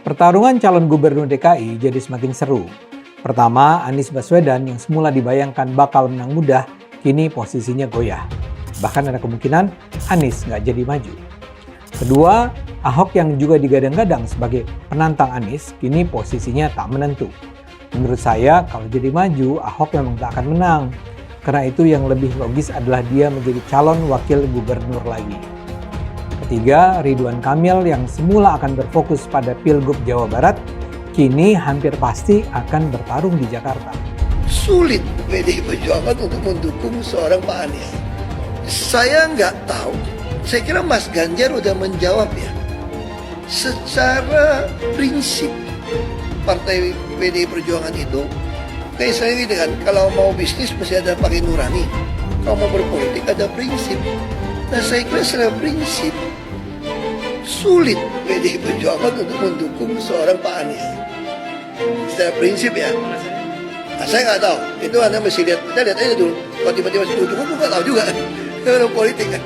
Pertarungan calon gubernur DKI jadi semakin seru. Pertama, Anies Baswedan yang semula dibayangkan bakal menang mudah, kini posisinya goyah. Bahkan ada kemungkinan Anies nggak jadi maju. Kedua, Ahok yang juga digadang-gadang sebagai penantang Anies, kini posisinya tak menentu. Menurut saya, kalau jadi maju, Ahok memang tak akan menang. Karena itu yang lebih logis adalah dia menjadi calon wakil gubernur lagi. Ketiga, Ridwan Kamil yang semula akan berfokus pada Pilgub Jawa Barat, kini hampir pasti akan bertarung di Jakarta. Sulit PDI Perjuangan untuk mendukung seorang Pak Anies. Saya nggak tahu. Saya kira Mas Ganjar udah menjawab ya. Secara prinsip, Partai PDI Perjuangan itu, kayak saya gitu kan, kalau mau bisnis mesti ada pakai nurani. Kalau mau berpolitik ada prinsip. Nah saya kira secara prinsip, sulit PDI Perjuangan untuk mendukung seorang Pak Anies. Secara prinsip ya. Nah saya nggak tahu. Itu Anda mesti lihat. Kita lihat aja dulu. Kalau tiba-tiba dukung, aku nggak tahu juga. Itu politik kan.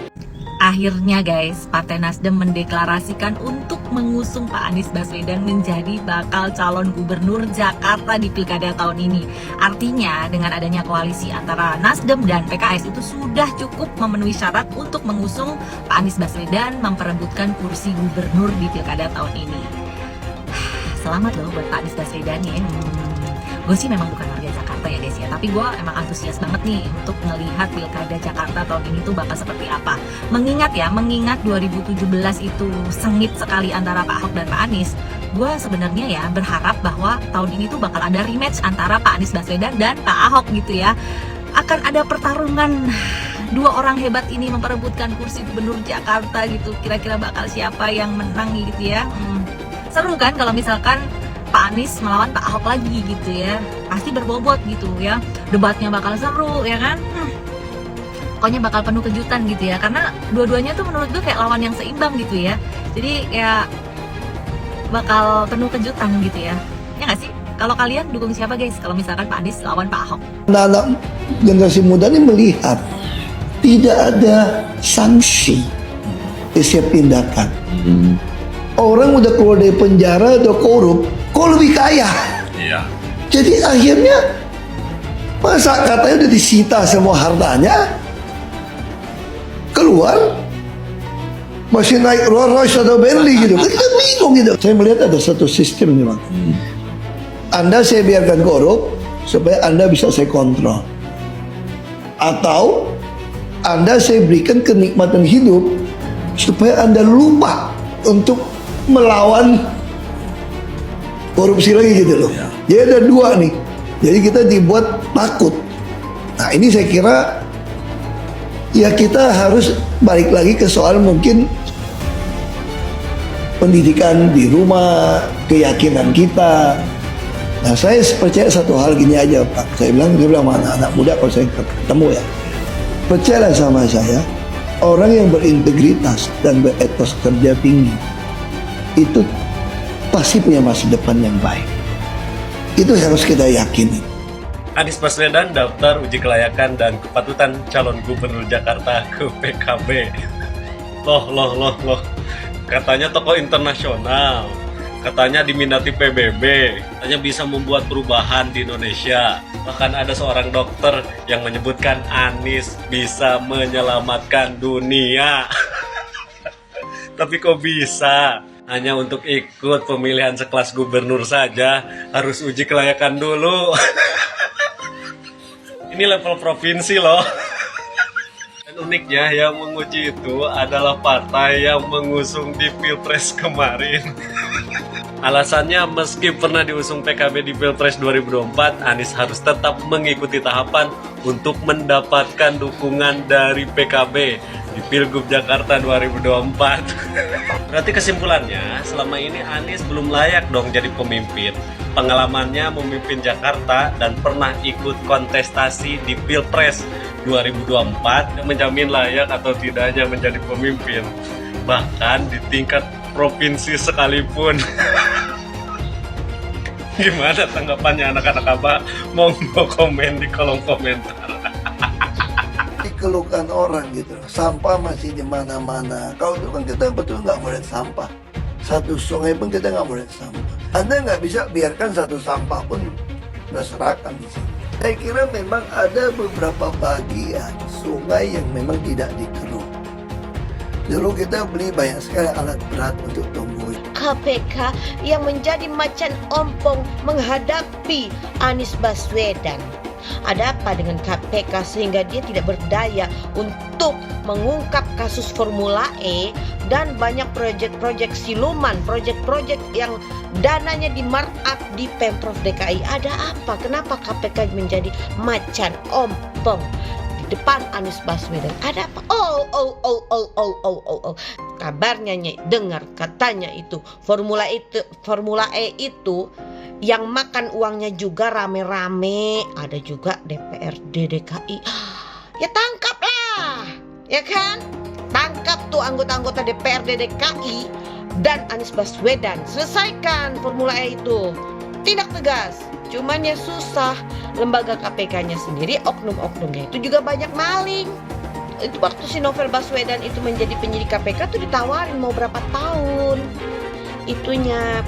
Akhirnya guys, Partai Nasdem mendeklarasikan untuk mengusung Pak Anies Baswedan menjadi bakal calon gubernur Jakarta di Pilkada tahun ini. Artinya dengan adanya koalisi antara Nasdem dan PKS itu sudah cukup memenuhi syarat untuk mengusung Pak Anies Baswedan memperebutkan kursi gubernur di Pilkada tahun ini. Selamat loh buat Pak Anies Baswedan ya. Gue sih memang bukan warga Jakarta ya guys ya, tapi gue emang antusias banget nih untuk melihat Pilkada Jakarta tahun ini tuh bakal seperti apa. Mengingat 2017 itu sengit sekali antara Pak Ahok dan Pak Anies. Gue sebenarnya ya berharap bahwa tahun ini tuh bakal ada rematch antara Pak Anies Baswedan dan Pak Ahok gitu ya. Akan ada pertarungan dua orang hebat ini memperebutkan kursi gubernur Jakarta gitu. Kira-kira bakal siapa yang menang gitu ya. Seru kan kalau misalkan Pak Anies melawan Pak Ahok lagi gitu ya. Pasti berbobot gitu ya. Debatnya bakal seru ya kan. Pokoknya bakal penuh kejutan gitu ya. Karena dua-duanya tuh menurut gue kayak lawan yang seimbang gitu ya. Jadi ya bakal penuh kejutan gitu ya. Ya gak sih? Kalau kalian dukung siapa guys? Kalau misalkan Pak Anies lawan Pak Ahok. Anak-anak generasi muda ini melihat tidak ada sanksi setiap tindakan. Orang udah keluar dari penjara, udah korup, kok lebih kaya? Iya. Jadi akhirnya masa katanya udah disita semua hartanya, keluar masih naik Rolls Royce atau Bentley gitu. Kita bingung gitu. Saya melihat ada satu sistem memang. Anda saya biarkan korup supaya Anda bisa saya kontrol. Atau Anda saya berikan kenikmatan hidup supaya Anda lupa untuk melawan korupsi lagi gitu loh. Jadi ada dua nih. Jadi kita dibuat takut. Nah ini saya kira ya kita harus balik lagi ke soal mungkin pendidikan di rumah, keyakinan kita. Nah saya percaya satu hal gini aja Pak. Saya bilang sama anak-anak muda kalau saya ketemu ya. Percayalah sama saya, orang yang berintegritas dan beretos kerja tinggi itu pasti punya masa depan yang baik. Itu harus kita yakini. Anies Baswedan daftar uji kelayakan dan kepatutan calon gubernur Jakarta ke PKB. Loh. Katanya tokoh internasional. Katanya diminati PBB. Katanya bisa membuat perubahan di Indonesia. Bahkan ada seorang dokter yang menyebutkan Anies bisa menyelamatkan dunia. Tapi kok bisa? Hanya untuk ikut pemilihan sekelas gubernur saja harus uji kelayakan dulu. Ini level provinsi loh. Dan uniknya yang menguji itu adalah partai yang mengusung di Pilpres kemarin. Alasannya meski pernah diusung PKB di Pilpres 2024, Anies harus tetap mengikuti tahapan untuk mendapatkan dukungan dari PKB di Pilgub Jakarta 2024. Berarti kesimpulannya, selama ini Anies belum layak dong jadi pemimpin. Pengalamannya memimpin Jakarta dan pernah ikut kontestasi di Pilpres 2024 menjamin layak atau tidaknya menjadi pemimpin. Bahkan di tingkat provinsi sekalipun. Gimana tanggapannya anak-anak Abah? Monggo komen di kolom komentar. Dikeluhkan orang gitu, sampah masih di mana-mana. Kalau itu kan kita betul nggak boleh sampah. Satu sungai pun kita nggak boleh sampah. Anda nggak bisa biarkan satu sampah pun berserakan di sini. Saya kira memang ada beberapa bagian sungai yang memang tidak dikeruk. Dulu kita beli banyak sekali alat berat untuk tumbuh. KPK yang menjadi macan ompong menghadapi Anies Baswedan. Ada apa dengan KPK sehingga dia tidak berdaya untuk mengungkap kasus Formula E dan banyak proyek-proyek siluman, proyek-proyek yang dananya di markup di Pemprov DKI. Ada apa? Kenapa KPK menjadi macan ompong di depan Anies Baswedan? Ada apa? Kabarnya dengar katanya itu Formula E itu yang makan uangnya juga rame-rame, ada juga DPRD DKI. Ya tangkaplah, ya kan? Tangkap tuh anggota-anggota DPRD DKI dan Anies Baswedan. Selesaikan Formula E itu. Tindak tegas. Cuman ya susah. Lembaga KPK-nya sendiri, oknum-oknumnya itu juga banyak maling. Itu waktu si Novel Baswedan itu menjadi penyidik KPK tuh ditawarin mau berapa tahun. Itunya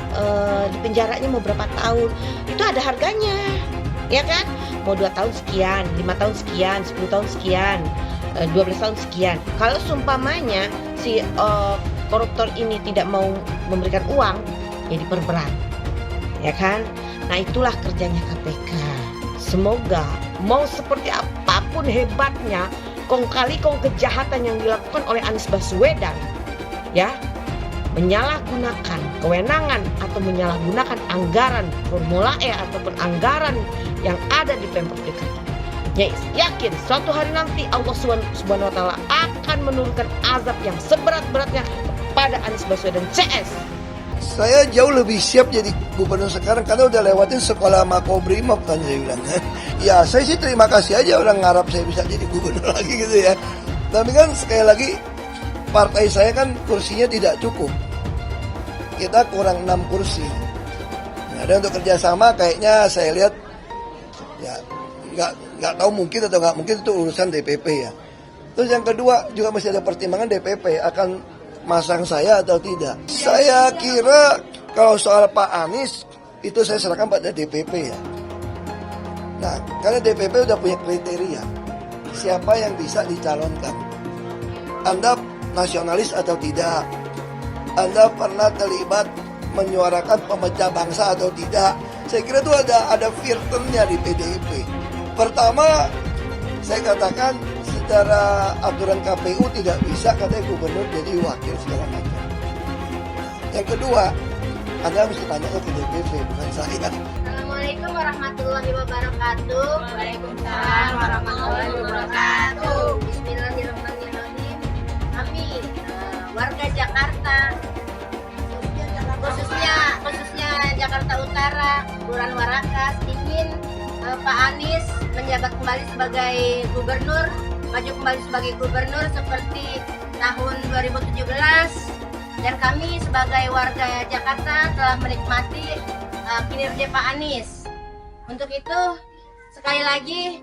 di penjaranya mau berapa tahun, itu ada harganya, ya kan? Mau 2 tahun sekian, 5 tahun sekian, 10 tahun sekian, 12 tahun sekian. Kalau seumpamanya si koruptor ini tidak mau memberikan uang, ya diperberat, ya kan? Nah itulah kerjanya KPK. Semoga mau seperti apapun hebatnya, kong kali kejahatan yang dilakukan oleh Anies Baswedan, ya, menyalahgunakan kewenangan atau menyalahgunakan anggaran Formula E ataupun anggaran yang ada di Pemprov DKI. Ya, yakin suatu hari nanti Allah Subhanahu wa taala akan menurunkan azab yang seberat-beratnya kepada Anies Baswedan CS. Saya jauh lebih siap jadi gubernur sekarang karena udah lewatin sekolah Makobrimob kan saya bilang. Ya saya sih terima kasih aja orang ngarap saya bisa jadi gubernur lagi gitu ya. Tapi kan sekali lagi partai saya kan kursinya tidak cukup. Kita kurang 6 kursi. Nah, dan untuk kerjasama kayaknya saya lihat ya nggak tahu mungkin atau nggak mungkin itu urusan DPP ya. Terus yang kedua juga masih ada pertimbangan DPP akan masang saya atau tidak. Saya kira kalau soal Pak Anies itu saya serahkan pada DPP ya. Nah, karena DPP udah punya kriteria siapa yang bisa dicalonkan. Anda nasionalis atau tidak? Anda pernah terlibat menyuarakan pemecah bangsa atau tidak? Saya kira itu ada filternya di PDIP. Pertama, saya katakan secara aturan KPU tidak bisa katanya gubernur jadi wakil segala macam. Yang kedua, Anda mesti tanya ke DPP bukan saya. Assalamualaikum warahmatullahi wabarakatuh. Waalaikumsalam warahmatullahi wabarakatuh. Bismillahirrahmanirrahim. Kami warga Jakarta, khususnya Jakarta Utara, Kelurahan Warakas, ingin Pak Anies menjabat kembali sebagai gubernur, maju kembali sebagai gubernur seperti tahun 2017. Dan kami sebagai warga Jakarta telah menikmati kinerja Pak Anies. Untuk itu sekali lagi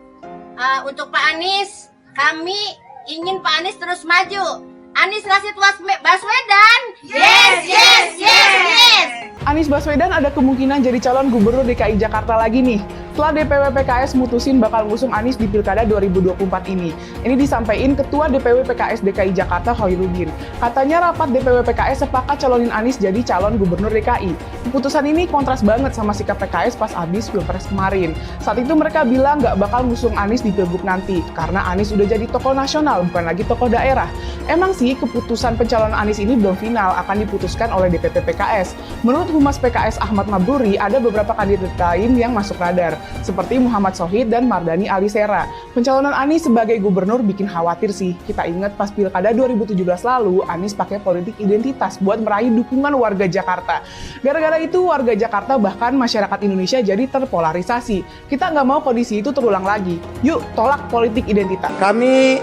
untuk Pak Anies, kami ingin Pak Anies terus maju. Anies Rashid Baswedan, yes, yes, yes, yes. Anies Baswedan ada kemungkinan jadi calon gubernur DKI Jakarta lagi nih. Setelah DPW PKS mutusin bakal ngusung Anies di Pilkada 2024 ini. Ini disampaikan Ketua DPW PKS DKI Jakarta Hoirudin. Katanya rapat DPW PKS sepakat calonin Anies jadi calon gubernur DKI. Keputusan ini kontras banget sama sikap PKS pas habis Pilpres kemarin. Saat itu mereka bilang nggak bakal ngusung Anies di Pilgub nanti, karena Anies udah jadi tokoh nasional, bukan lagi tokoh daerah. Emang sih keputusan pencalonan Anies ini belum final, akan diputuskan oleh DPP PKS. Menurut Humas PKS Ahmad Mabruri, ada beberapa kandidat lain yang masuk radar, seperti Muhammad Sohid dan Mardani Alisera. Pencalonan Anies sebagai gubernur bikin khawatir sih. Kita ingat pas Pilkada 2017 lalu, Anies pakai politik identitas buat meraih dukungan warga Jakarta. Gara-gara itu, warga Jakarta bahkan masyarakat Indonesia jadi terpolarisasi. Kita nggak mau kondisi itu terulang lagi. Yuk, tolak politik identitas. Kami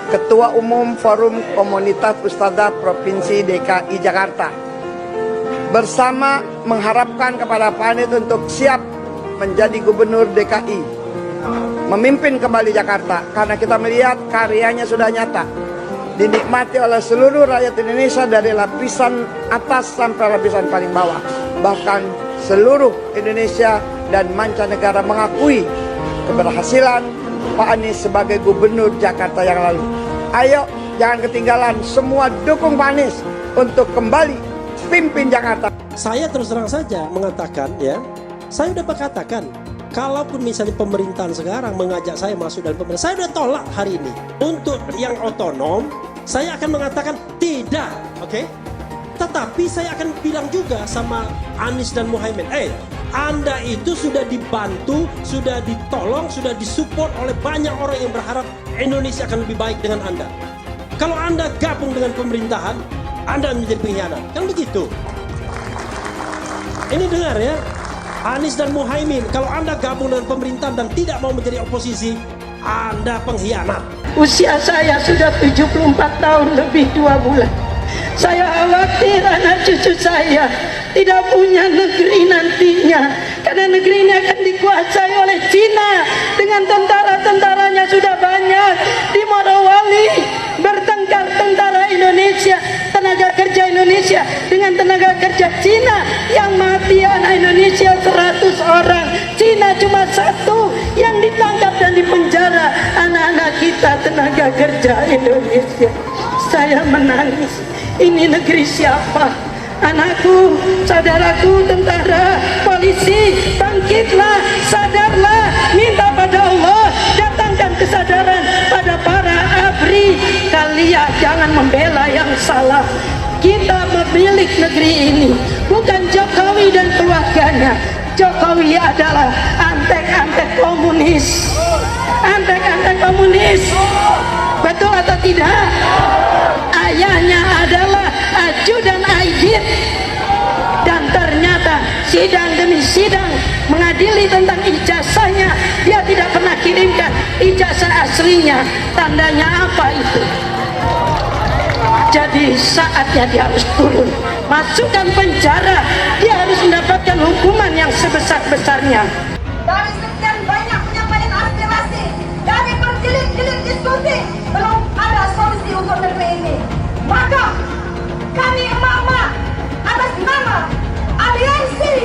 Ketua Umum Forum Komunitas Ustadzah Provinsi DKI Jakarta bersama mengharapkan kepada Pak Anies untuk siap menjadi gubernur DKI, memimpin kembali Jakarta, karena kita melihat karyanya sudah nyata. dinikmati oleh seluruh rakyat Indonesia dari lapisan atas sampai lapisan paling bawah. Bahkan seluruh Indonesia dan mancanegara mengakui keberhasilan Pak Anies sebagai gubernur Jakarta yang lalu. Ayo jangan ketinggalan, semua dukung Pak Anies untuk kembali pimpin Jakarta. Saya terus terang saja mengatakan ya, saya udah katakan, kalaupun misalnya pemerintahan sekarang mengajak saya masuk dalam pemerintahan, saya udah tolak hari ini. Untuk yang otonom, saya akan mengatakan tidak, oke? Tetapi saya akan bilang juga sama Anies dan Muhaimin, Anda itu sudah dibantu, sudah ditolong, sudah disupport oleh banyak orang yang berharap Indonesia akan lebih baik dengan Anda. Kalau Anda gabung dengan pemerintahan, Anda menjadi pengkhianat, kan begitu? Ini dengar ya, Anies dan Muhaimin, kalau Anda gabung dengan pemerintahan dan tidak mau menjadi oposisi, Anda pengkhianat. Usia saya sudah 74 tahun lebih 2 bulan. Saya khawatir anak cucu saya tidak punya negeri nantinya, karena negeri ini akan dikuasai oleh Cina dengan tentara-tentaranya sudah banyak. Di Morowali bertengkar tentara Indonesia, tenaga kerja Indonesia dengan tenaga kerja Cina, yang mati anak Indonesia 100 orang, Cina cuma 1 yang ditangkap dan dipenjara anak-anak kita tenaga kerja Indonesia. Saya menangis. Ini negeri siapa? Anakku, saudaraku, tentara, polisi, bangkitlah, sadarlah, minta pada Allah, datangkan kesadaran pada para ABRI. Kalian jangan membela yang salah. Kita memilih negeri ini, bukan Jokowi dan keluarganya. Jokowi adalah antek-antek komunis. Antek-antek komunis. Betul atau tidak? Ayahnya adalah ajudan Aidit, dan ternyata sidang demi sidang mengadili tentang ijazahnya, dia tidak pernah kirimkan ijazah aslinya. Tandanya apa itu? Jadi saatnya dia harus turun, masukkan penjara, dia harus mendapatkan hukuman yang sebesar-besarnya. Dari sekian banyak penyampaian aspirasi, dari berjilid-jilid diskusi, belum ada solusi untuk negeri ini. Maka kami emak-emak atas nama aliansi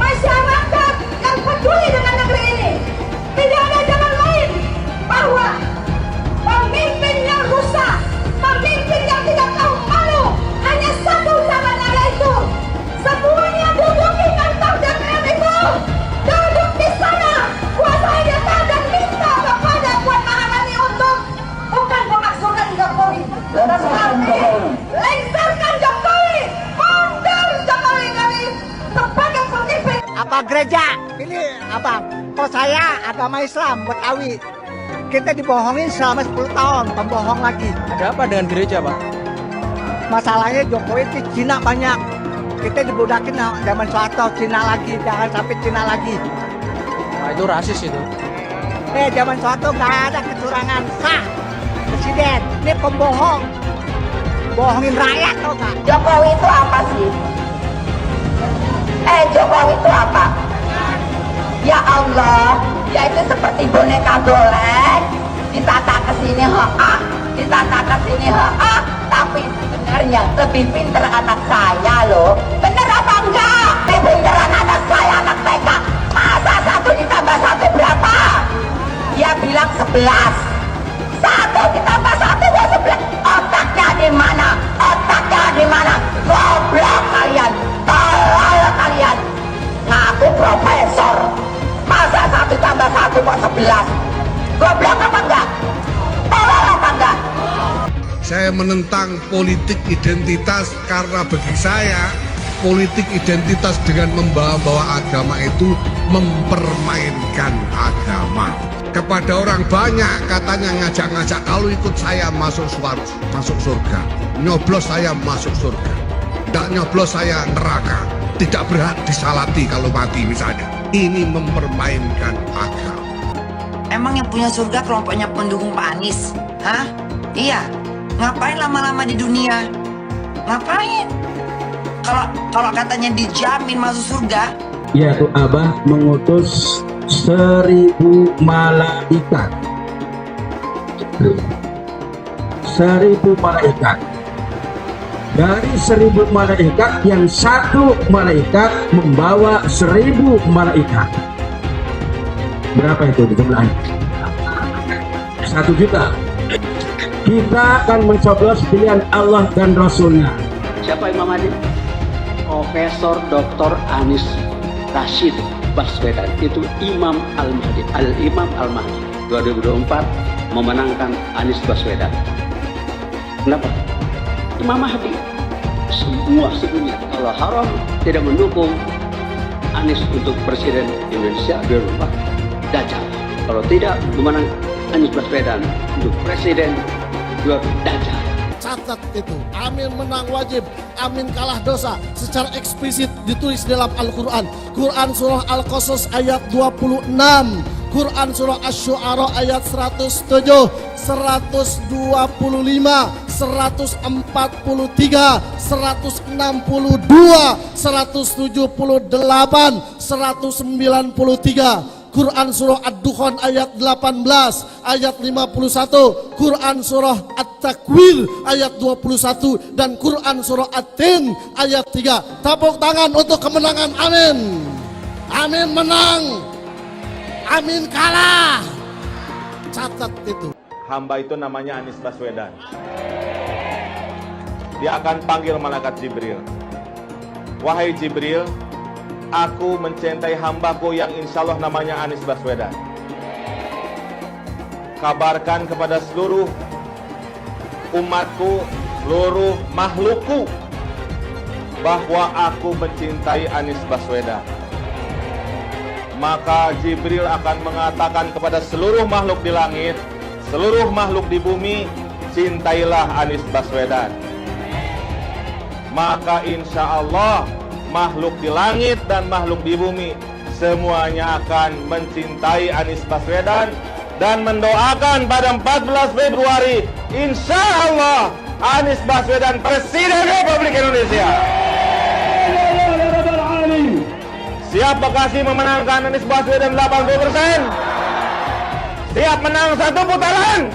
masyarakat yang peduli dengan negeri ini, tidak ada jalan lain bahwa pemimpin yang rusak, pemimpin yang tidak tahu malu, hanya satu jalannya, yaitu semuanya duduk di kantor DPR itu, duduk di sana, kuasai data dan minta kepada Puan Maharani untuk bukan memakzulkan Jokowi, tetapi lengserkan Jokowi, mundur Jokowi dari sebagai pemimpin. Apa gereja? Ini apa? Kok saya agama Islam Betawi. Kita dibohongin selama 10 tahun, pembohong lagi. Ada apa dengan gereja, Pak? Masalahnya Jokowi itu Cina banyak. Kita dibudakin zaman Soeharto, Cina lagi, jangan sampai Cina lagi. Nah, itu rasis itu. Zaman Soeharto nggak ada kecurangan sah. Presiden, ini pembohong. Bohongin rakyat tau nggak? Jokowi itu apa sih? Jokowi itu apa? Ya Allah, dia itu seperti boneka golek, ditata ke sini ditata ke sini tapi sebenarnya lebih pinter anak saya loh. Bener apa enggak? Lebih pinteran anak saya, anak TK. Masa 1 ditambah 1 berapa? Dia bilang 11. 1 ditambah 1 buat 11. Otaknya di mana? Otaknya di mana? Goblok kalian, tolol kalian. Ngaku profesor, masa 1 tambah 1 buat 11? Goblok apa enggak? Tolol apa enggak? Saya menentang politik identitas karena bagi saya politik identitas dengan membawa-bawa agama itu mempermainkan agama. Kepada orang banyak katanya ngajak-ngajak, kalau ikut saya masuk surga, nyoblos saya masuk surga, tidak nyoblos saya neraka, tidak berhak disalati kalau mati misalnya. Ini mempermainkan agama. Emang yang punya surga kelompoknya pendukung Pak Anies? Hah? Iya. Ngapain lama-lama di dunia? Ngapain? Kalau katanya dijamin masuk surga? Yaitu Abah mengutus 1000 malaikat. 1000 malaikat. Dari 1000 malaikat, yang satu malaikat membawa 1000 malaikat. Berapa itu dijumlahnya? 1 juta. Kita akan mencoblos pilihan Allah dan Rasulnya. Siapa Imam Mahdi? Profesor Dr. Anies Rashid Baswedan. Itu Imam Al-Mahdi. Al-Imam Al-Mahdi 2024 memenangkan Anies Baswedan. Kenapa? Imam Mahdi. Semua sedunia kalau haram tidak mendukung Anies untuk Presiden Indonesia 2024, Dajjal. Kalau tidak memenang Anies Baswedan untuk Presiden, Dajjal. Catat itu, amin menang wajib, amin kalah dosa. Secara eksplisit ditulis dalam Al-Quran. Quran surah Al-Qasas ayat 26, Quran surah Asy-Syu'ara ayat 107, 125, 143, 162, 178, 193. Quran surah Ad-Dukhan ayat 18, ayat 51, Quran surah At-Takwir ayat 21, dan Quran surah At-Tin ayat 3. Tepuk tangan untuk kemenangan, amin. Amin menang, amin kalah. Catat itu. Hamba itu namanya Anies Baswedan. Dia akan panggil malaikat Jibril. Wahai Jibril, aku mencintai hambaku yang insya Allah namanya Anies Baswedan. Kabarkan kepada seluruh umatku, seluruh makhlukku, bahwa aku mencintai Anies Baswedan. Maka Jibril akan mengatakan kepada seluruh makhluk di langit, seluruh makhluk di bumi, cintailah Anies Baswedan. Maka insya Allah makhluk di langit dan makhluk di bumi semuanya akan mencintai Anies Baswedan dan mendoakan pada 14 Februari insya Allah Anies Baswedan Presiden Republik Indonesia. Siap Bekasi memenangkan Anies Baswedan 80%? Siap menang 1 putaran?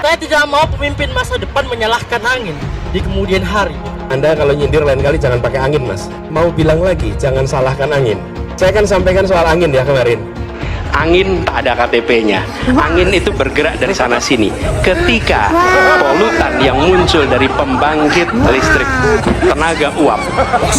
Saya tidak mau pemimpin masa depan menyalahkan angin di kemudian hari. Anda kalau nyindir lain kali jangan pakai angin, Mas. Mau bilang lagi, jangan salahkan angin. Saya kan sampaikan soal angin ya kemarin. Angin tak ada KTP-nya. Angin itu bergerak dari sana sini. Ketika polutan yang muncul dari pembangkit listrik tenaga uap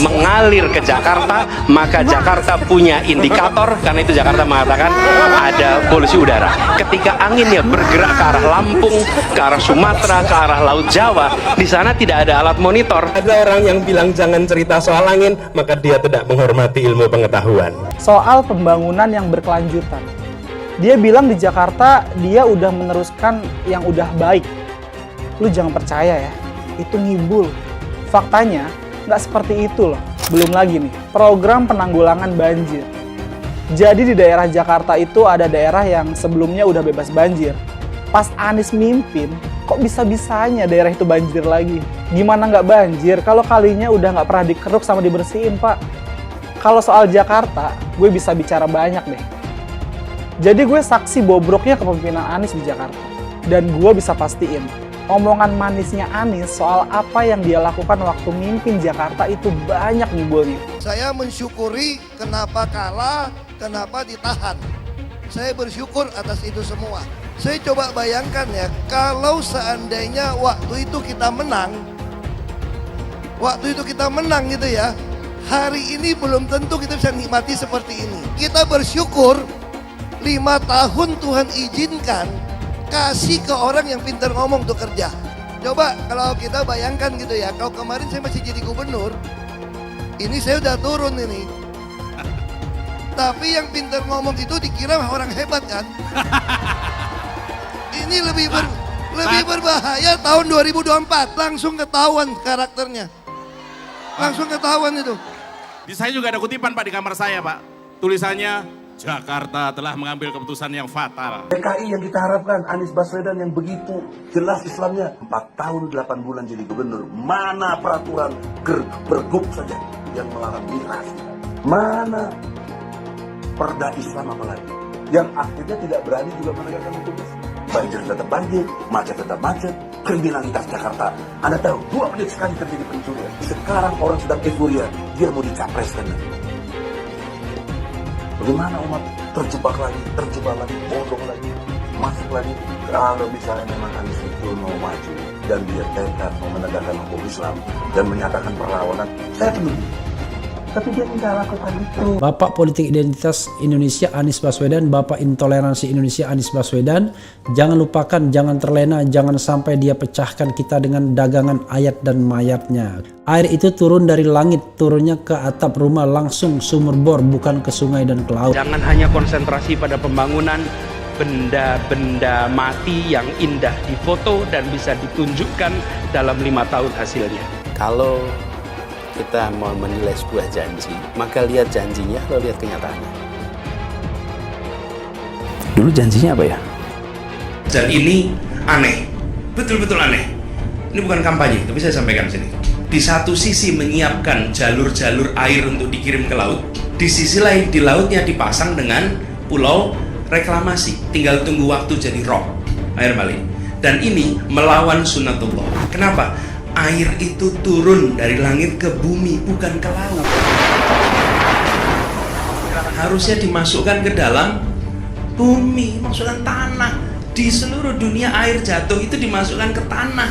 mengalir ke Jakarta, maka Jakarta punya indikator, karena itu Jakarta mengatakan ada polusi udara. Ketika anginnya bergerak ke arah Lampung, ke arah Sumatera, ke arah Laut Jawa, di sana tidak ada alat monitor. Ada orang yang bilang jangan cerita soal angin, maka dia tidak menghormati ilmu pengetahuan. Soal pembangunan yang berkelanjutan. Dia bilang di Jakarta dia udah meneruskan yang udah baik. Lu jangan percaya ya, itu ngibul. Faktanya nggak seperti itu loh. Belum lagi nih, program penanggulangan banjir. Jadi di daerah Jakarta itu ada daerah yang sebelumnya udah bebas banjir. Pas Anies mimpin, kok bisa-bisanya daerah itu banjir lagi? Gimana nggak banjir kalau kalinya udah nggak pernah dikeruk sama dibersihin, Pak? Kalau soal Jakarta, gue bisa bicara banyak deh. Jadi gue saksi bobroknya kepemimpinan Anies di Jakarta. Dan gue bisa pastiin, omongan manisnya Anies soal apa yang dia lakukan waktu mimpin Jakarta itu banyak ngibulnya. Saya mensyukuri kenapa kalah, kenapa ditahan. Saya bersyukur atas itu semua. Saya coba bayangkan ya, kalau seandainya waktu itu kita menang gitu ya, hari ini belum tentu kita bisa nikmati seperti ini. Kita bersyukur 5 tahun Tuhan izinkan kasih ke orang yang pintar ngomong untuk kerja. Coba kalau kita bayangkan gitu ya, kalau kemarin saya masih jadi gubernur, ini saya udah turun ini. Tapi yang pintar ngomong itu dikira orang hebat kan? Ini lebih berbahaya tahun 2024, langsung ketahuan karakternya. Langsung ketahuan itu. Saya juga ada kutipan Pak di kamar saya Pak. Tulisannya, Jakarta telah mengambil keputusan yang fatal. DKI yang kita harapkan, Anies Baswedan yang begitu jelas Islamnya. 4 tahun 8 bulan jadi gubernur. Mana peraturan pergub saja yang melarang migrasi? Mana perda Islam apalagi? Yang akhirnya tidak berani juga menegakkan hukum Islam. Banjir tetap banjir, macet tetap macet. kriminalitas Jakarta. Anda tahu, 2 menit sekali terjadi pencurian. Sekarang orang sedang euforia, dia mau dicapreskan. Bagaimana umat terjebak lagi, bodoh lagi, masuk lagi. Kalau misalnya memang Anies itu mau maju dan dia tekad mau menegakkan hukum Islam dan menyatakan perlawanan, saya peduli. Tapi dia tidak lakukan itu. Bapak politik identitas Indonesia Anies Baswedan, Bapak intoleransi Indonesia Anies Baswedan. Jangan lupakan, jangan terlena, jangan sampai dia pecahkan kita dengan dagangan ayat dan mayatnya. Air itu turun dari langit, turunnya ke atap rumah langsung sumur bor, bukan ke sungai dan ke laut. Jangan hanya konsentrasi pada pembangunan benda-benda mati yang indah difoto dan bisa ditunjukkan dalam 5 tahun hasilnya. Kalau kita mau menilai sebuah janji, maka lihat janjinya atau lihat kenyataannya. Dulu janjinya apa ya? Dan ini aneh, betul-betul aneh. Ini bukan kampanye, tapi saya sampaikan sini. Di satu sisi menyiapkan jalur-jalur air untuk dikirim ke laut, di sisi lain di lautnya dipasang dengan pulau reklamasi, tinggal tunggu waktu jadi rob, air malin. Dan ini melawan sunnatullah. Kenapa? Air itu turun dari langit ke bumi, bukan ke laut. Harusnya dimasukkan ke dalam bumi, masukkan tanah. Di seluruh dunia air jatuh itu dimasukkan ke tanah,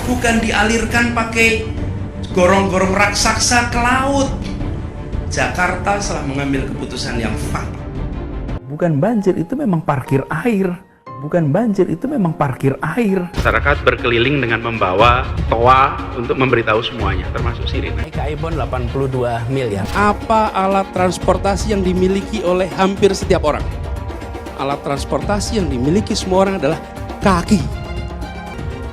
bukan dialirkan pakai gorong-gorong raksasa ke laut. Jakarta telah mengambil keputusan yang fatal. Bukan banjir, itu memang parkir air. Bukan banjir, itu memang parkir air. Masyarakat berkeliling dengan membawa toa untuk memberitahu semuanya, termasuk sirine. Ibon 82 miliar. Apa alat transportasi yang dimiliki oleh hampir setiap orang? Alat transportasi yang dimiliki semua orang adalah kaki.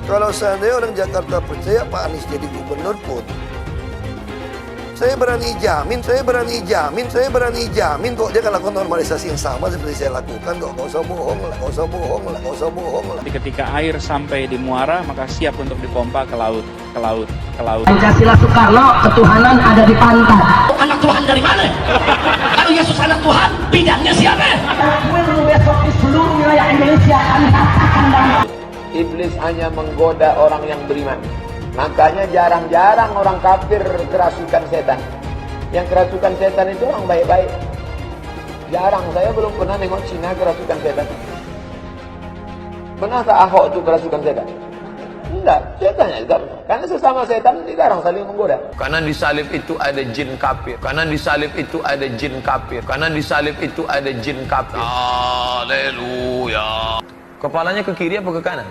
Kalau seandainya orang Jakarta percaya Pak Anies jadi gubernur pun, saya berani jamin kok dia akan lakukan normalisasi yang sama seperti saya lakukan kok. Nggak usah bohong lah. Jadi ketika air sampai di muara, maka siap untuk dipompa ke laut. Pancasila Soekarno, ketuhanan ada di pantai. Anak Tuhan dari mana? Kalau Yesus anak Tuhan, bidangnya siapa? Besok di seluruh wilayah Indonesia akan katakan damai. Iblis hanya menggoda orang yang beriman. Makanya jarang-jarang orang kafir kerasukan setan. Yang kerasukan setan itu orang baik-baik. Jarang, saya belum pernah nengok Cina kerasukan setan. Pernahkah Ahok itu kerasukan setan? Enggak, setannya juga. Karena sesama setan dilarang saling menggoda. Karena di salib itu ada jin kafir. Haleluya. Kepalanya ke kiri apa ke kanan?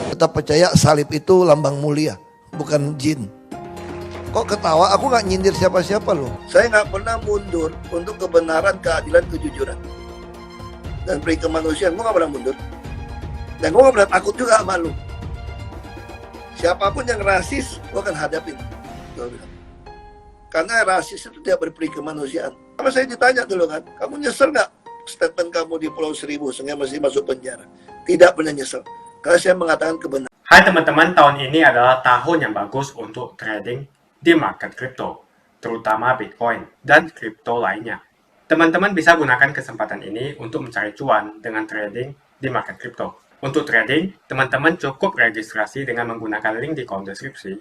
Tetap percaya salib itu lambang mulia, bukan jin. Kok ketawa? Aku nggak nyindir siapa-siapa loh. Saya nggak pernah mundur untuk kebenaran, keadilan, kejujuran, dan peri kemanusiaan. Gue nggak pernah mundur. Dan gue nggak pernah takut juga sama lu. Siapapun yang rasis, gue akan hadapin. Gue bilang. Karena rasis itu tidak berperi kemanusiaan. Kalau saya ditanya dulu kan, kamu nyesel nggak statement kamu di Pulau Seribu sehingga masih masuk penjara? Tidak pernah nyesel. Karena saya mengatakan kebenaran. Hai teman-teman, tahun ini adalah tahun yang bagus untuk trading di market kripto, terutama Bitcoin dan kripto lainnya. Teman-teman bisa gunakan kesempatan ini untuk mencari cuan dengan trading di market kripto. Untuk trading, teman-teman cukup registrasi dengan menggunakan link di kolom deskripsi,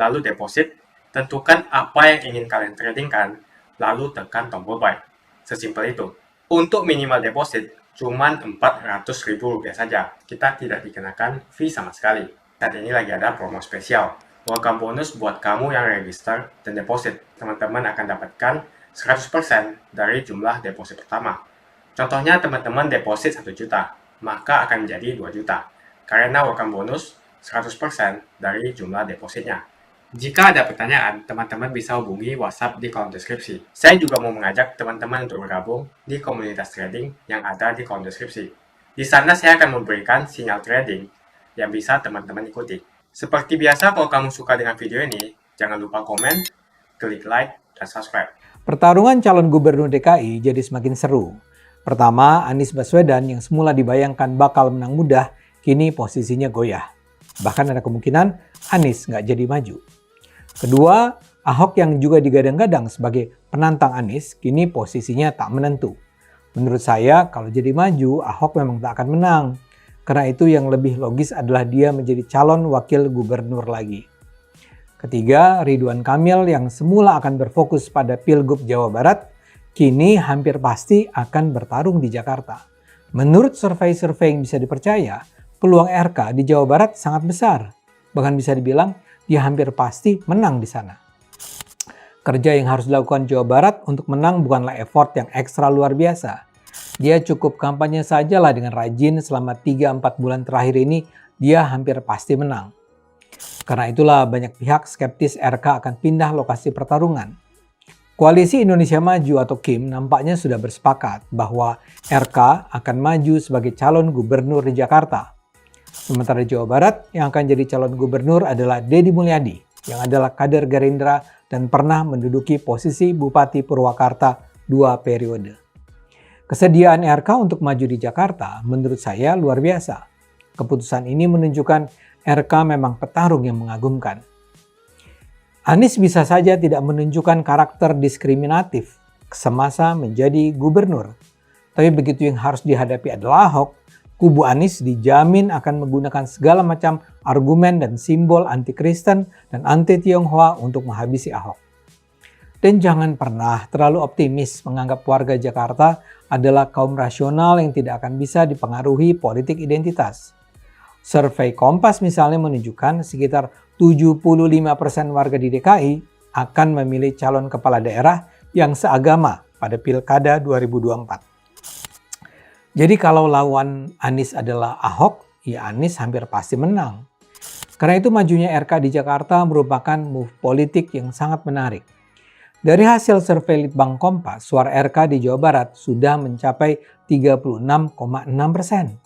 lalu deposit. Tentukan apa yang ingin kalian tradingkan, lalu tekan tombol buy. Sesimpel itu. Untuk minimal deposit, cuma Rp400.000 saja. Kita tidak dikenakan fee sama sekali. Saat ini lagi ada promo spesial. Welcome bonus buat kamu yang register dan deposit. Teman-teman akan dapatkan 100% dari jumlah deposit pertama. Contohnya teman-teman deposit 1 juta, maka akan menjadi 2 juta. Karena welcome bonus 100% dari jumlah depositnya. Jika ada pertanyaan, teman-teman bisa hubungi WhatsApp di kolom deskripsi. Saya juga mau mengajak teman-teman untuk bergabung di komunitas trading yang ada di kolom deskripsi. Di sana saya akan memberikan sinyal trading yang bisa teman-teman ikuti. Seperti biasa, kalau kamu suka dengan video ini, jangan lupa komen, klik like, dan subscribe. Pertarungan calon gubernur DKI jadi semakin seru. Pertama, Anies Baswedan yang semula dibayangkan bakal menang mudah, kini posisinya goyah. Bahkan ada kemungkinan Anies nggak jadi maju. Kedua, Ahok yang juga digadang-gadang sebagai penantang Anies kini posisinya tak menentu. Menurut saya kalau jadi maju, Ahok memang tak akan menang. Karena itu yang lebih logis adalah dia menjadi calon wakil gubernur lagi. Ketiga, Ridwan Kamil yang semula akan berfokus pada Pilgub Jawa Barat, kini hampir pasti akan bertarung di Jakarta. Menurut survei-survei yang bisa dipercaya, peluang RK di Jawa Barat sangat besar. Bahkan bisa dibilang dia hampir pasti menang di sana. Kerja yang harus dilakukan Jawa Barat untuk menang bukanlah effort yang ekstra luar biasa. Dia cukup kampanye sajalah dengan rajin selama 3-4 bulan terakhir ini, dia hampir pasti menang. Karena itulah banyak pihak skeptis RK akan pindah lokasi pertarungan. Koalisi Indonesia Maju atau KIM nampaknya sudah bersepakat bahwa RK akan maju sebagai calon gubernur di Jakarta. Sementara di Jawa Barat yang akan jadi calon gubernur adalah Deddy Mulyadi yang adalah kader Gerindra dan pernah menduduki posisi Bupati Purwakarta 2 periode. Kesediaan RK untuk maju di Jakarta menurut saya luar biasa. Keputusan ini menunjukkan RK memang petarung yang mengagumkan. Anies bisa saja tidak menunjukkan karakter diskriminatif semasa menjadi gubernur. Tapi begitu yang harus dihadapi adalah Ahok, kubu Anies dijamin akan menggunakan segala macam argumen dan simbol anti-Kristen dan anti-Tionghoa untuk menghabisi Ahok. Dan jangan pernah terlalu optimis menganggap warga Jakarta adalah kaum rasional yang tidak akan bisa dipengaruhi politik identitas. Survei Kompas misalnya menunjukkan sekitar 75% warga di DKI akan memilih calon kepala daerah yang seagama pada Pilkada 2024. Jadi kalau lawan Anies adalah Ahok, ya Anies hampir pasti menang. Karena itu majunya RK di Jakarta merupakan move politik yang sangat menarik. Dari hasil survei Litbang Kompas, suara RK di Jawa Barat sudah mencapai 36,6%.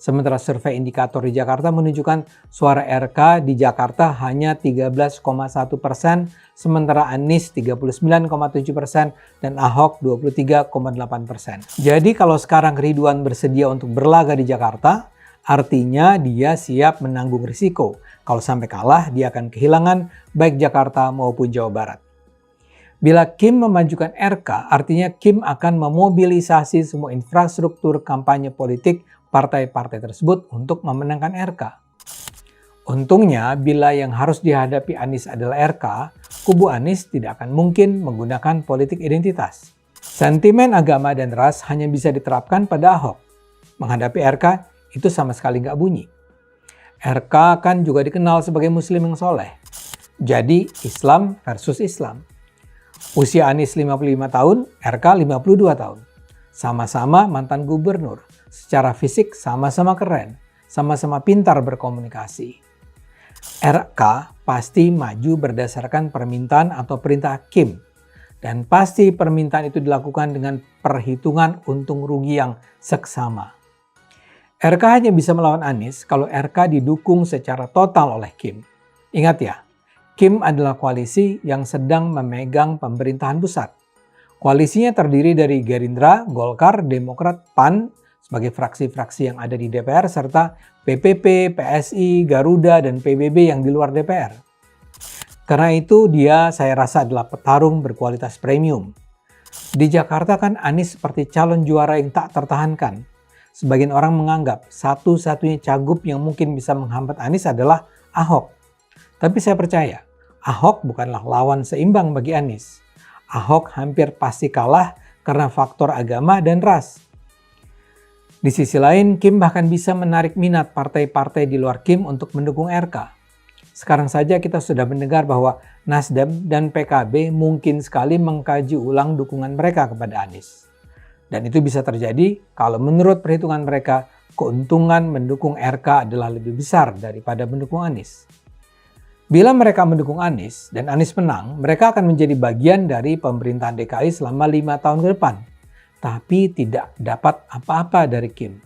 Sementara survei indikator di Jakarta menunjukkan suara RK di Jakarta hanya 13,1%, sementara Anies 39,7% dan Ahok 23,8%. Jadi kalau sekarang Ridwan bersedia untuk berlaga di Jakarta, artinya dia siap menanggung risiko. Kalau sampai kalah, dia akan kehilangan baik Jakarta maupun Jawa Barat. Bila Kim memajukan RK, artinya Kim akan memobilisasi semua infrastruktur kampanye politik partai-partai tersebut untuk memenangkan RK. Untungnya, bila yang harus dihadapi Anies adalah RK, kubu Anies tidak akan mungkin menggunakan politik identitas. Sentimen agama dan ras hanya bisa diterapkan pada Ahok. Menghadapi RK, itu sama sekali nggak bunyi. RK kan juga dikenal sebagai Muslim yang soleh. Jadi, Islam versus Islam. Usia Anies 55 tahun, RK 52 tahun. Sama-sama mantan gubernur. Secara fisik sama-sama keren, sama-sama pintar berkomunikasi. RK pasti maju berdasarkan permintaan atau perintah Kim. Dan pasti permintaan itu dilakukan dengan perhitungan untung rugi yang seksama. RK hanya bisa melawan Anies kalau RK didukung secara total oleh Kim. Ingat ya, Kim adalah koalisi yang sedang memegang pemerintahan pusat. Koalisinya terdiri dari Gerindra, Golkar, Demokrat, PAN, sebagai fraksi-fraksi yang ada di DPR, serta PPP, PSI, Garuda, dan PBB yang di luar DPR. Karena itu dia saya rasa adalah petarung berkualitas premium. Di Jakarta kan Anies seperti calon juara yang tak tertahankan. Sebagian orang menganggap satu-satunya cagup yang mungkin bisa menghambat Anies adalah Ahok. Tapi saya percaya, Ahok bukanlah lawan seimbang bagi Anies. Ahok hampir pasti kalah karena faktor agama dan ras. Di sisi lain, Kim bahkan bisa menarik minat partai-partai di luar Kim untuk mendukung RK. Sekarang saja kita sudah mendengar bahwa Nasdem dan PKB mungkin sekali mengkaji ulang dukungan mereka kepada Anies. Dan itu bisa terjadi kalau menurut perhitungan mereka, keuntungan mendukung RK adalah lebih besar daripada mendukung Anies. Bila mereka mendukung Anies dan Anies menang, mereka akan menjadi bagian dari pemerintahan DKI selama 5 tahun ke depan. Tapi tidak dapat apa-apa dari Kim.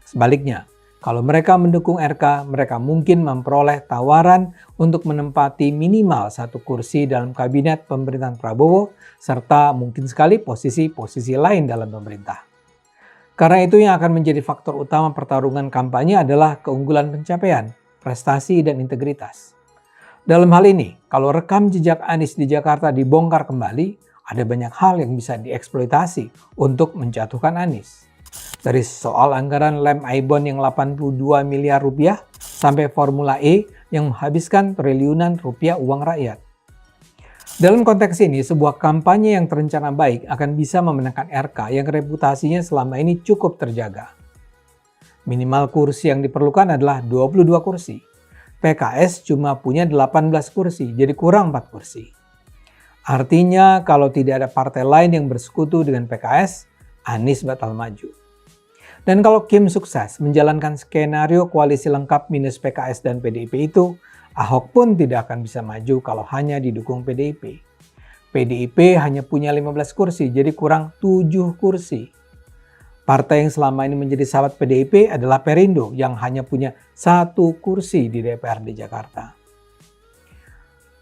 Sebaliknya, kalau mereka mendukung RK, mereka mungkin memperoleh tawaran untuk menempati minimal 1 kursi dalam kabinet pemerintahan Prabowo, serta mungkin sekali posisi-posisi lain dalam pemerintah. Karena itu yang akan menjadi faktor utama pertarungan kampanye adalah keunggulan pencapaian, prestasi, dan integritas. Dalam hal ini, kalau rekam jejak Anies di Jakarta dibongkar kembali, ada banyak hal yang bisa dieksploitasi untuk menjatuhkan Anies. Dari soal anggaran lem Aibon yang 82 miliar rupiah sampai Formula E yang menghabiskan triliunan rupiah uang rakyat. Dalam konteks ini, sebuah kampanye yang terencana baik akan bisa memenangkan RK yang reputasinya selama ini cukup terjaga. Minimal kursi yang diperlukan adalah 22 kursi. PKS cuma punya 18 kursi, jadi kurang 4 kursi. Artinya kalau tidak ada partai lain yang bersekutu dengan PKS, Anies batal maju. Dan kalau Kim sukses menjalankan skenario koalisi lengkap minus PKS dan PDIP itu, Ahok pun tidak akan bisa maju kalau hanya didukung PDIP. PDIP hanya punya 15 kursi, jadi kurang 7 kursi. Partai yang selama ini menjadi sahabat PDIP adalah Perindo yang hanya punya 1 kursi di DPRD Jakarta.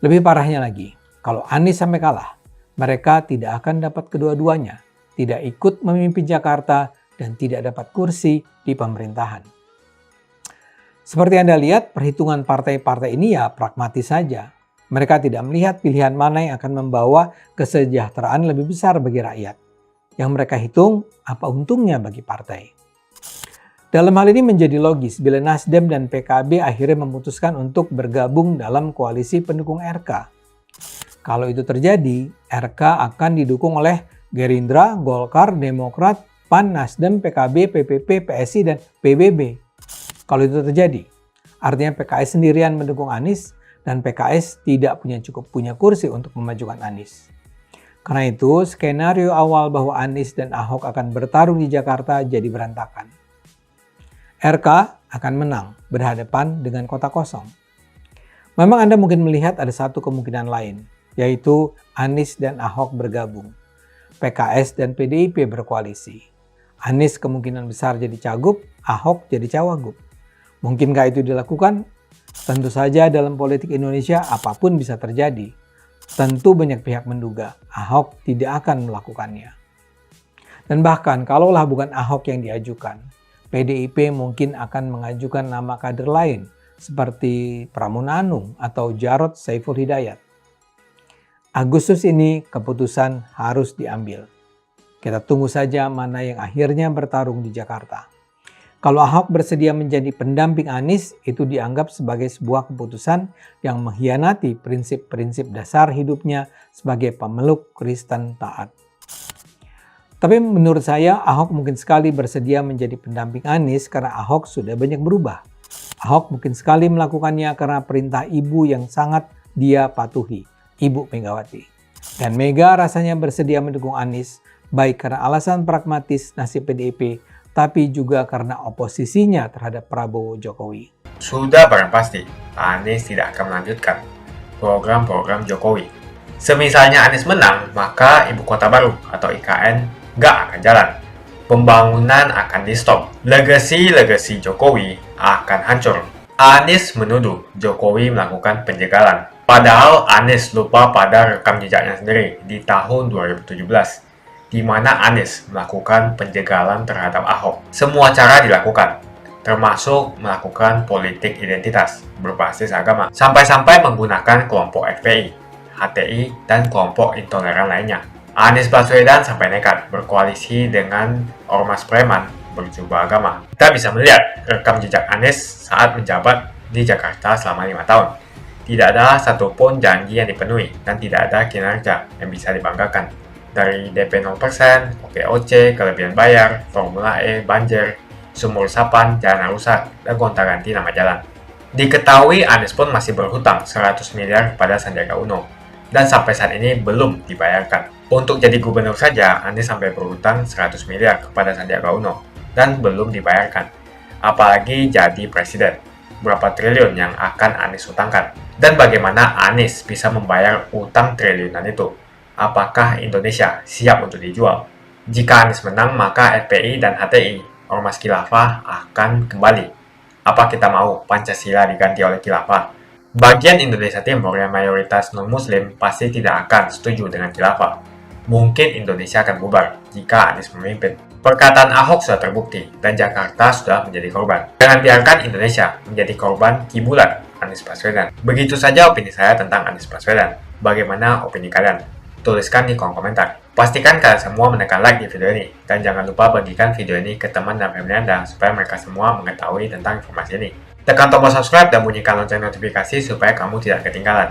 Lebih parahnya lagi, kalau Anies sampai kalah, mereka tidak akan dapat kedua-duanya, tidak ikut memimpin Jakarta, dan tidak dapat kursi di pemerintahan. Seperti Anda lihat, perhitungan partai-partai ini ya pragmatis saja. Mereka tidak melihat pilihan mana yang akan membawa kesejahteraan lebih besar bagi rakyat. Yang mereka hitung, apa untungnya bagi partai. Dalam hal ini menjadi logis bila Nasdem dan PKB akhirnya memutuskan untuk bergabung dalam koalisi pendukung RK. Kalau itu terjadi, RK akan didukung oleh Gerindra, Golkar, Demokrat, PAN, Nasdem, PKB, PPP, PSI, dan PBB. Kalau itu terjadi, artinya PKS sendirian mendukung Anies dan PKS tidak cukup punya kursi untuk memajukan Anies. Karena itu, skenario awal bahwa Anies dan Ahok akan bertarung di Jakarta jadi berantakan. RK akan menang berhadapan dengan kota kosong. Memang Anda mungkin melihat ada satu kemungkinan lain, yaitu Anies dan Ahok bergabung. PKS dan PDIP berkoalisi. Anies kemungkinan besar jadi cagup, Ahok jadi cawagup. Mungkinkah itu dilakukan? Tentu saja dalam politik Indonesia apapun bisa terjadi. Tentu banyak pihak menduga Ahok tidak akan melakukannya. Dan bahkan kalaulah bukan Ahok yang diajukan, PDIP mungkin akan mengajukan nama kader lain seperti Pramono Anung atau Jarod Saiful Hidayat. Agustus ini keputusan harus diambil. Kita tunggu saja mana yang akhirnya bertarung di Jakarta. Kalau Ahok bersedia menjadi pendamping Anies, itu dianggap sebagai sebuah keputusan yang mengkhianati prinsip-prinsip dasar hidupnya sebagai pemeluk Kristen taat. Tapi menurut saya, Ahok mungkin sekali bersedia menjadi pendamping Anies karena Ahok sudah banyak berubah. Ahok mungkin sekali melakukannya karena perintah ibu yang sangat dia patuhi, Ibu Megawati. Dan Mega rasanya bersedia mendukung Anies, baik karena alasan pragmatis nasib PDIP, tapi juga karena oposisinya terhadap Prabowo Jokowi. Sudah barang pasti, Anies tidak akan melanjutkan program-program Jokowi. Semisalnya Anies menang, maka Ibu Kota Baru atau IKN nggak akan jalan. Pembangunan akan di-stop. Legasi Jokowi akan hancur. Anies menuduh Jokowi melakukan penjagalan. Padahal Anies lupa pada rekam jejaknya sendiri di tahun 2017. Di mana Anies melakukan penjagalan terhadap Ahok. Semua cara dilakukan, termasuk melakukan politik identitas berbasis agama, sampai-sampai menggunakan kelompok FPI, HTI, dan kelompok intoleran lainnya. Anies Baswedan sampai nekat berkoalisi dengan ormas preman berjubah agama. Kita bisa melihat rekam jejak Anies saat menjabat di Jakarta selama 5 tahun. Tidak ada satupun janji yang dipenuhi dan tidak ada kinerja yang bisa dibanggakan. Dari DP 0%, OPOC, kelebihan bayar, Formula E, banjir, sumur resapan, jalan rusak, dan gonta-ganti nama jalan. Diketahui Anies pun masih berhutang 100 miliar kepada Sandiaga Uno, dan sampai saat ini belum dibayarkan. Untuk jadi gubernur saja, Anies sampai berhutang 100 miliar kepada Sandiaga Uno, dan belum dibayarkan. Apalagi jadi presiden, berapa triliun yang akan Anies hutangkan? Dan bagaimana Anies bisa membayar utang triliunan itu? Apakah Indonesia siap untuk dijual? Jika Anies menang, maka FPI dan HTI, ormas khilafah, akan kembali. Apa kita mau Pancasila diganti oleh khilafah? Bagian Indonesia Timur yang mayoritas non-muslim pasti tidak akan setuju dengan khilafah. Mungkin Indonesia akan bubar jika Anies memimpin. Perkataan Ahok sudah terbukti dan Jakarta sudah menjadi korban. Jangan biarkan Indonesia menjadi korban kibulan Anies Baswedan. Begitu saja opini saya tentang Anies Baswedan. Bagaimana opini kalian? Tuliskan di kolom komentar. Pastikan kalian semua menekan like di video ini. Dan jangan lupa bagikan video ini ke teman dan family Anda supaya mereka semua mengetahui tentang informasi ini. Tekan tombol subscribe dan bunyikan lonceng notifikasi supaya kamu tidak ketinggalan.